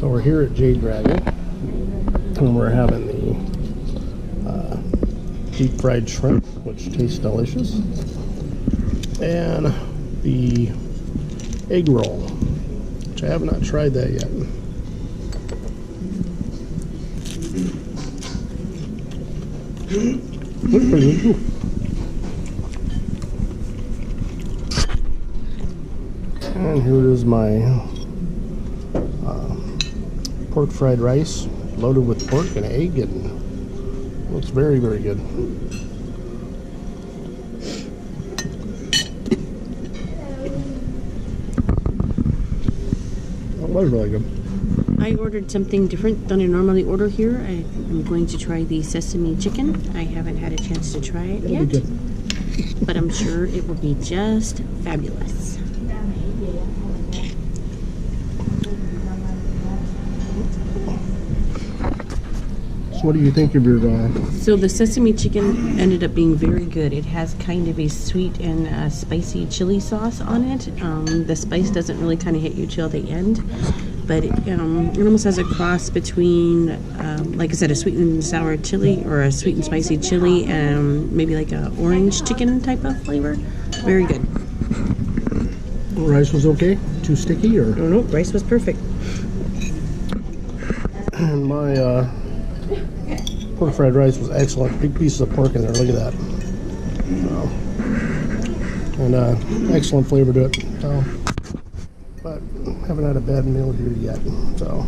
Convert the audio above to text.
So we're here at Jade and we're having the deep fried shrimp, which tastes delicious, and the egg roll, which I have not tried that yet. Looks pretty good. And here is my pork fried rice loaded with pork and egg, and looks very, very good. That was really good. I ordered something different than I normally order here. I'm going to try the sesame chicken. I haven't had a chance to try it yet, but I'm sure it will be just fabulous. So what do you think of your... So the sesame chicken ended up being very good. It has kind of a sweet and spicy chili sauce on it. The spice doesn't really kind of hit you till the end, but it almost has a cross between, like I said, a sweet and sour chili or a sweet and spicy chili and maybe like a orange chicken type of flavor. Very good. Rice was okay? Too sticky, or? Oh no, rice was perfect. And my pork fried rice was excellent. Big pieces of pork in there. Look at that. And excellent flavor to it. But haven't had a bad meal here yet. So